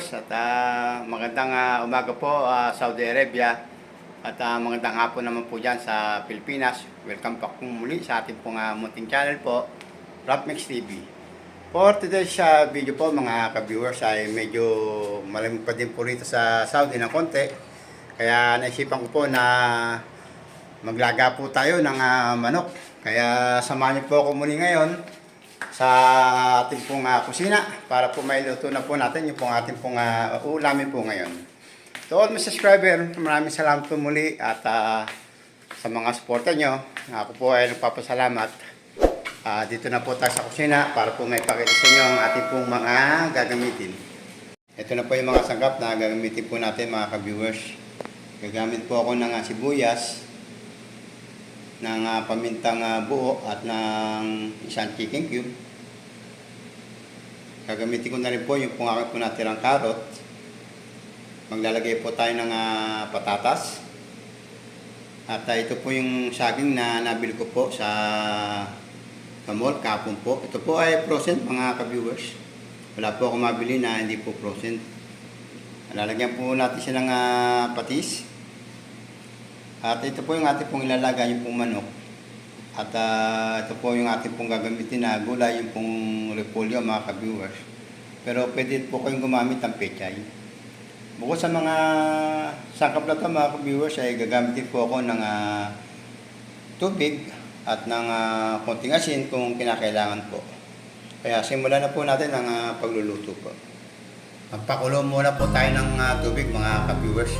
ka-viewers at magandang umaga po Saudi Arabia at magandang hapon naman po dyan sa Pilipinas. Welcome back po muli sa ating pong munting channel po, Rapmix TV. For today's video po mga ka-viewers ay medyo malamig pa din po rito sa Saudi ng konti. Kaya naisipan ko po na maglaga po tayo ng manok. Kaya samahan niyo po ako muli ngayon sa ating pong kusina para po mailuto na po natin yung pong ating pong ulamin po ngayon. To all my subscriber, maraming salamat po muli at sa mga supporter nyo, ako po ay nagpapasalamat. Dito na po tayo sa kusina para po may pakita sa inyo ang ating pong mga gagamitin. Ito na po yung mga sangkap na gagamitin po natin mga ka-viewers. Gagamit po ako ng sibuyas, ng pamintang buo at ng isang chicken cube. Gagamitin ko na rin po yung pong aking po natirang carrot. Maglalagay po tayo ng patatas. At ito po yung saging na nabili ko po sa mall kahapon po. Ito po ay frozen mga ka-viewers. Wala po akong mabili na hindi po frozen. Lalagyan po natin siya ng patis. At ito po yung ating pong ilalagay, yung pong manok. At ito po yung ating pong gagamitin na gulay, yung pong repolyo mga ka-viewers. Pero pwede po kayong gumamit ng pechay. Bukod sa mga sangkap na ito mga ka-viewers ay gagamitin po ako ng tubig at ng konting asin kung kinakailangan po. Kaya simulan na po natin ang pagluluto po. Magpakulo muna po tayo ng tubig mga ka-viewers.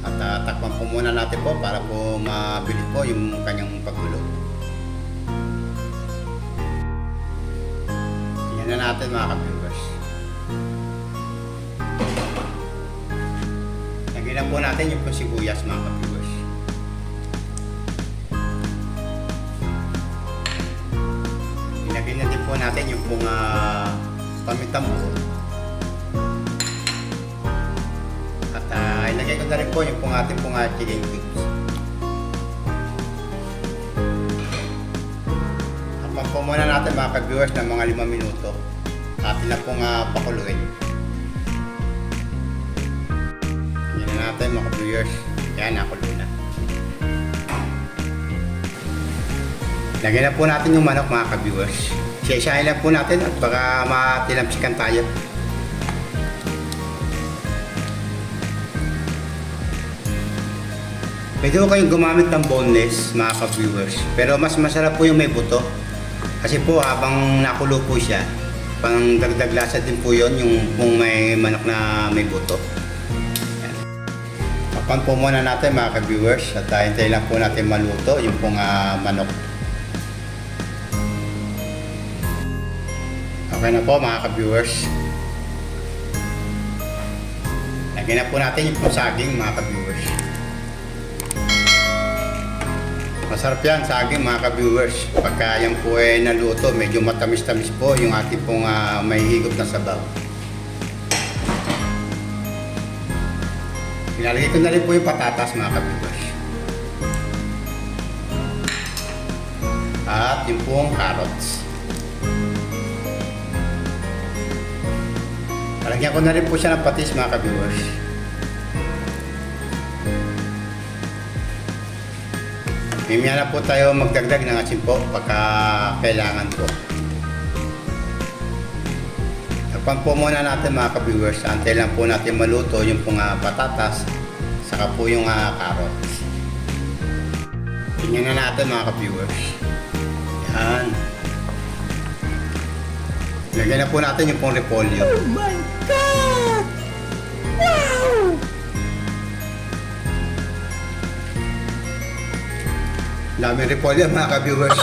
At takpan po muna natin po para po mabilis po yung kanyang pagkulo. Tingnan na natin mga ka-viewers. Lagyan na po natin yung sibuyas mga ka-viewers. Ilagyan na din po natin yung pong pamintang buo. Ilagay ko na rin po yung pong ating pong chicken cubes. Tapos po muna natin mga ka-viewers ng mga 5 minuto. Atin na pong pakuluin. Yan na natin mga ka-viewers. Yan, nakulo na. Lagyan na po natin yung manok mga ka-viewers. Isa-isahin lang po natin at baka matilamsikan tayo. Pwede ko kayong gumamit ng boneless mga ka-viewers. Pero mas masarap po yung may buto. Kasi po habang nakulo po siya, pang dagdag lasa din po yun yung kung may manok na may buto. Tapan po muna natin mga ka-viewers at hintayin lang po natin maluto yung pong manok. Okay na po mga ka-viewers. Lagyan na po natin yung pong saging mga ka-viewers. Masarap yan saging mga ka-viewers. Pagka yan po ay naluto, medyo matamis-tamis po yung ating pong may higop na sabaw. Ilalagay ko na rin po yung patatas mga ka-viewers. At yung pong carrots. Lalagyan ko na rin po siya ng patis mga ka-viewers. Mimaya na po tayo magdagdag ng asin po pagka kailangan po. Takpan po muna natin mga ka-viewers. Antay lang po natin maluto yung pong patatas saka po yung carrots. Tingnan na natin mga ka-viewers. Yan. Lagyan na po natin yung pong repolyo. Oh my God! Wow! Daming repolyo mga ka-viewers.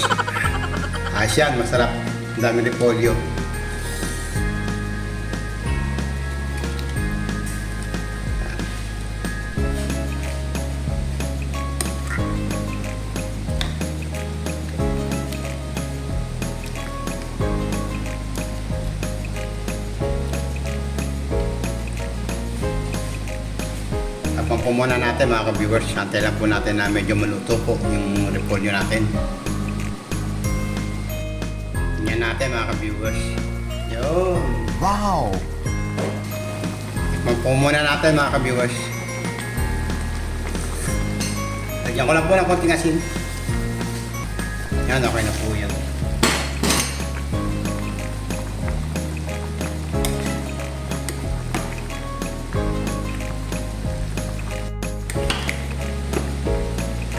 Yan, masarap. Daming repolyo. Tapos po muna natin mga ka-viewers. Antay lang po natin na medyo maluto po yung repolyo natin. Tingnan natin mga ka-viewers. Yun. Wow! Magpo muna natin mga ka-viewers. Lagyan ko lang po ng konting asin. Yan, okay na po yan.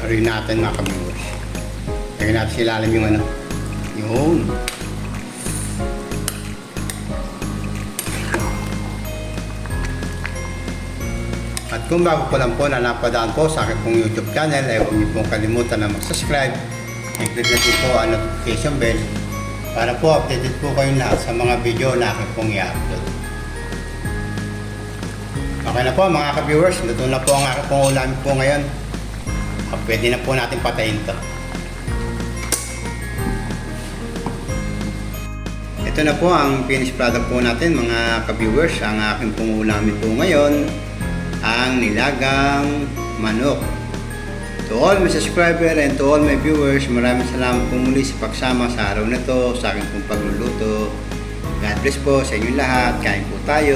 Haruin natin mga ka-viewers. Lagyan natin sa ilalim yung ano. Yun. At kung bago po lang po na napadaan po sa aking pong YouTube channel, ay huwag niyo pong kalimutan na mag-subscribe. I-click na din po ang notification bell para po updated po kayo lahat sa mga video na aking pong i-upload. Okay na po mga ka-viewers, luto na po ang aking pong ulam po ngayon. Pwede na po natin patayin to. Ito na po ang finished product po natin mga ka-viewers. Ang aking pong ulamin po ngayon, ang nilagang manok. To all my subscriber and to all my viewers, maraming salamat po muli sa pagsama sa araw na to, sa aking pong pagluluto. God bless po sa inyo lahat. Kain po tayo.